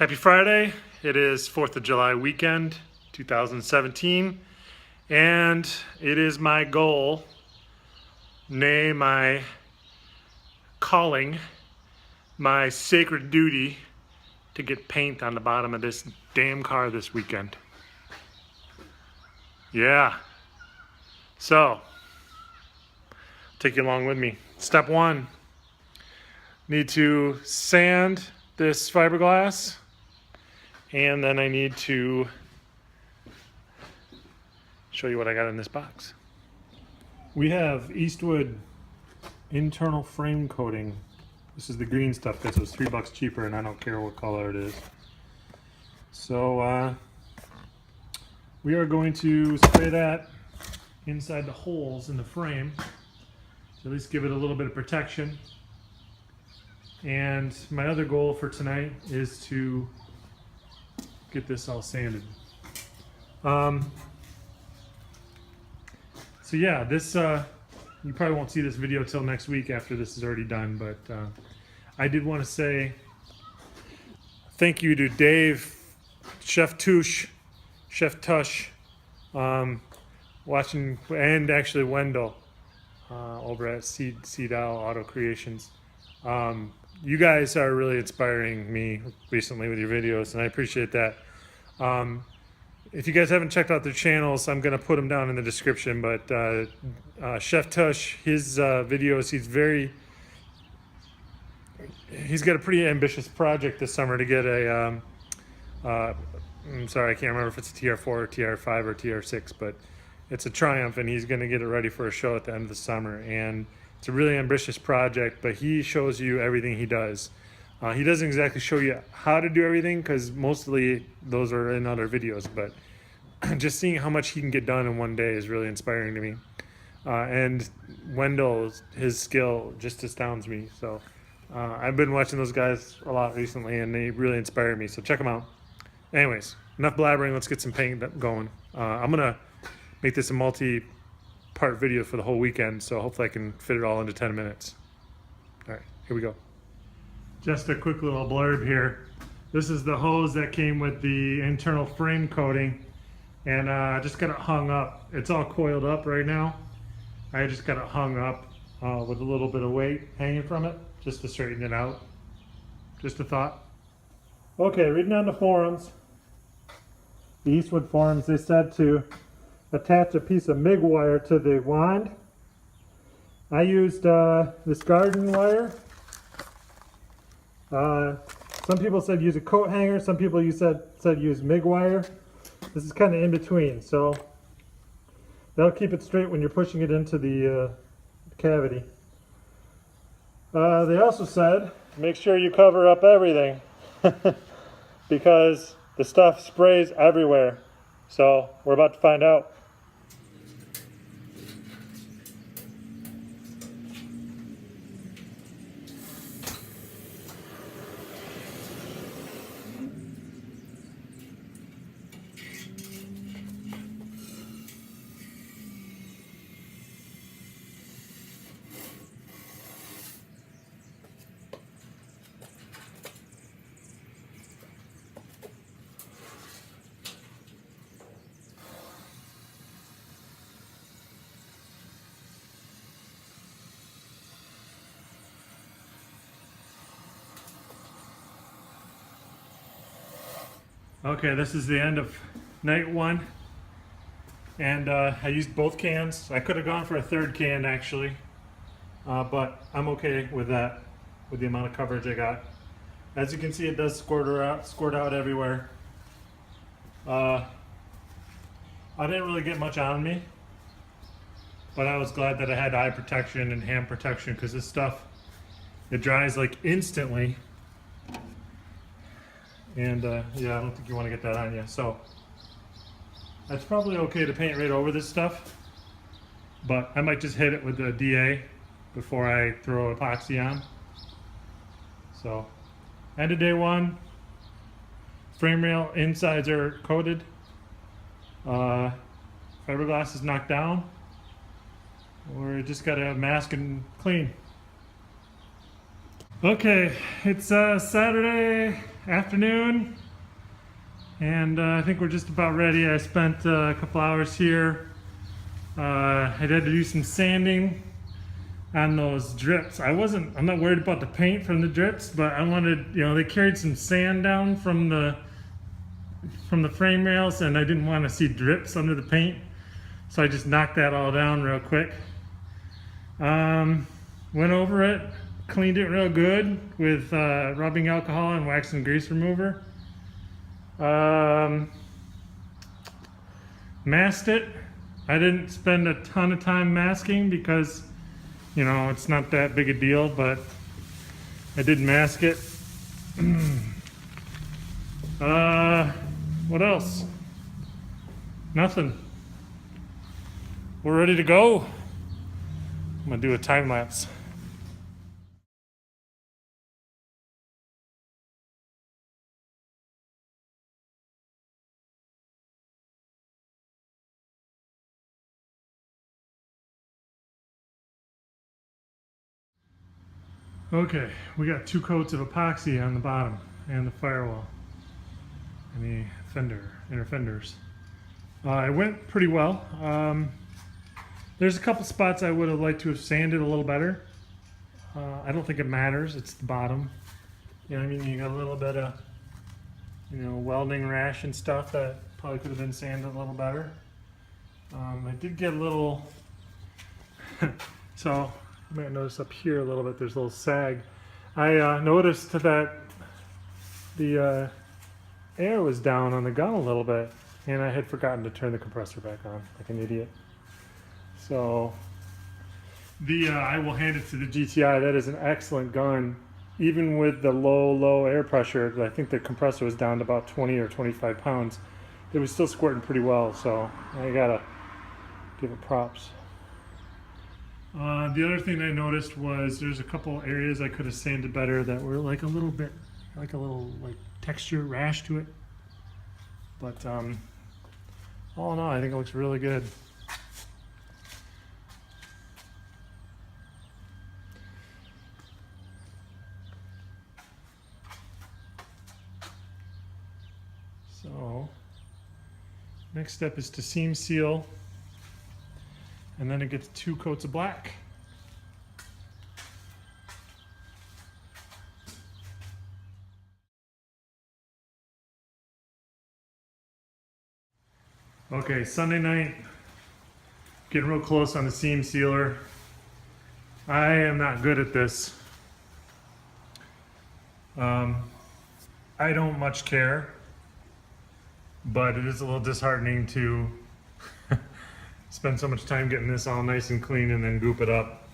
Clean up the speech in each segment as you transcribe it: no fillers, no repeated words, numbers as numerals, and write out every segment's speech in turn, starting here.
Happy Friday. It is 4th of July weekend, 2017, and it is my goal, nay, my calling, my sacred duty to get paint on the bottom of this damn car this weekend. Yeah. So, take you along with me. Step one, need to sand this fiberglass, and then I need to show you what I got in this box. We have Eastwood internal frame coating. This is the green stuff because it was $3 cheaper, and I don't care what color it is. So we are going to spray that inside the holes in the frame to at least give it a little bit of protection. And my other goal for tonight is to get this all sanded. So yeah, this you probably won't see this video till next week after this is already done, but I did want to say thank you to Dave, Chef Tush, watching, and actually Wendell over at Seedal Auto Creations. You guys are really inspiring me recently with your videos, and I appreciate that. If you guys haven't checked out their channels, I'm going to put them down in the description, but Chef Tush, his videos, he's got a pretty ambitious project this summer to get a, I'm sorry, I can't remember if it's a TR4 or TR5 or TR6, but it's a Triumph, and he's going to get it ready for a show at the end of the summer. And it's a really ambitious project, but he shows you everything he does. He doesn't exactly show you how to do everything, because mostly those are in other videos, but just seeing how much he can get done in one day is really inspiring to me. And Wendell, his skill just astounds me. So I've been watching those guys a lot recently, and they really inspire me, so check them out. Anyways, enough blabbering, let's get some paint going. I'm gonna make this a multi-part video for the whole weekend, so hopefully I can fit it all into 10 minutes. All right, here we go. Just a quick little blurb here. This is the hose that came with the internal frame coating, and I just got it hung up. It's all coiled up right now. I just got it hung up with a little bit of weight hanging from it, just to straighten it out. Just a thought. Okay, reading on the forums, the Eastwood forums, they said to attach a piece of MIG wire to the wand. I used this garden wire. Some people said use a coat hanger, some people said use MIG wire. This is kind of in between, so that'll keep it straight when you're pushing it into the cavity. They also said make sure you cover up everything because the stuff sprays everywhere. So we're about to find out. Okay, this is the end of night one, and I used both cans. I could have gone for a third can actually, but I'm okay with that, with the amount of coverage I got. As you can see, it does squirt out everywhere. I didn't really get much on me, but I was glad that I had eye protection and hand protection, because this stuff, it dries like instantly. And yeah, I don't think you want to get that on you. So that's probably okay to paint right over this stuff, but I might just hit it with the DA before I throw epoxy on. So end of day one, frame rail insides are coated, fiberglass is knocked down. We're just gotta mask and clean. Okay, it's Saturday afternoon, and I think we're just about ready. I spent a couple hours here. I had to do some sanding on those drips. I'm not worried about the paint from the drips, but I wanted, they carried some sand down from the frame rails, and I didn't want to see drips under the paint, so I just knocked that all down real quick. Went over it, cleaned it real good with rubbing alcohol and wax and grease remover. Masked it. I didn't spend a ton of time masking because, it's not that big a deal, but I did mask it. What else? Nothing. We're ready to go. I'm gonna do a time lapse. Okay, we got 2 coats of epoxy on the bottom and the firewall and the inner fenders. It went pretty well. There's a couple spots I would have liked to have sanded a little better. I don't think it matters, it's the bottom. You got a little bit of, welding rash and stuff that probably could have been sanded a little better. I did get a little, so you might notice up here a little bit, there's a little sag. I noticed that the air was down on the gun a little bit, and I had forgotten to turn the compressor back on like an idiot. So I will hand it to the GTI. That is an excellent gun, even with the low air pressure. I think the compressor was down to about 20 or 25 pounds. It was still squirting pretty well, so I gotta give it props. The other thing I noticed was there's a couple areas I could have sanded better that were like a little texture rash to it. But all in all, I think it looks really good. So next step is to seam seal, and then it gets 2 coats of black. Okay, Sunday night, getting real close on the seam sealer. I am not good at this. I don't much care, but it is a little disheartening to spend so much time getting this all nice and clean and then goop it up.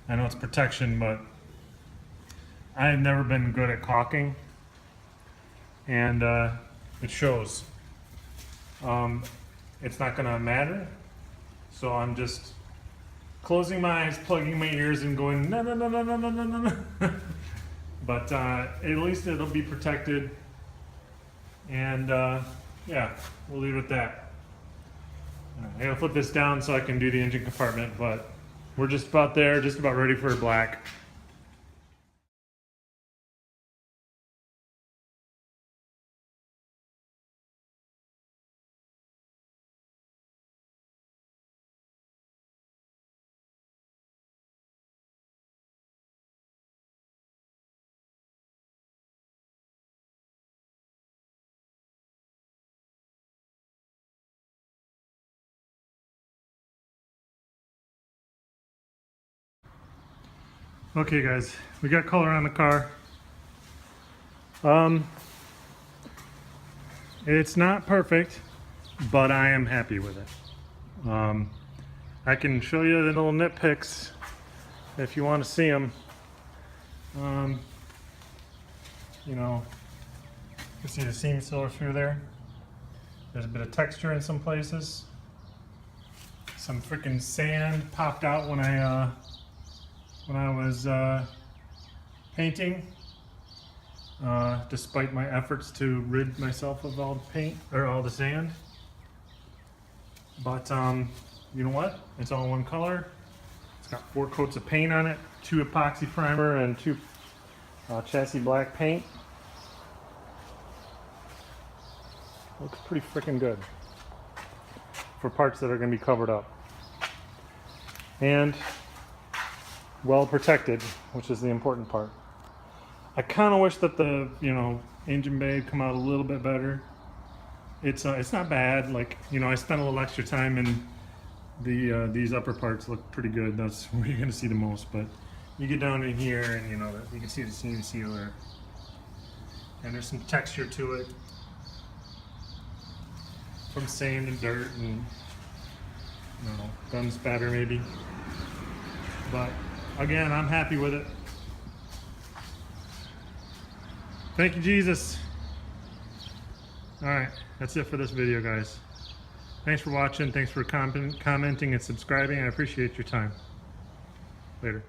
I know it's protection, but I've never been good at caulking, and it shows. It's not gonna matter, so I'm just closing my eyes, plugging my ears, and going no no no no no no no no no. But at least it'll be protected, and yeah, we'll leave it at that. I gotta flip this down so I can do the engine compartment, but we're just about there, just about ready for black. Okay guys, we got color on the car. It's not perfect, but I am happy with it. I can show you the little nitpicks if you want to see them. You can see the seam sealer through there. There's a bit of texture in some places. Some freaking sand popped out when I was painting, despite my efforts to rid myself of all the paint or all the sand. But you know what? It's all one color. It's got 4 coats of paint on it, 2 epoxy primer and 2 chassis black paint. Looks pretty freaking good for parts that are going to be covered up. And well protected, which is the important part. I kind of wish that the, you know, engine bay would come out a little bit better. It's not bad. Like, you know, I spent a little extra time in these upper parts look pretty good. That's where you're gonna see the most. But you get down in here, and you know, you can see the seam sealer, and there's some texture to it from sand and dirt and, you know, gum spatter maybe. But again, I'm happy with it. Thank you, Jesus. All right, that's it for this video, guys. Thanks for watching. Thanks for commenting and subscribing. I appreciate your time. Later.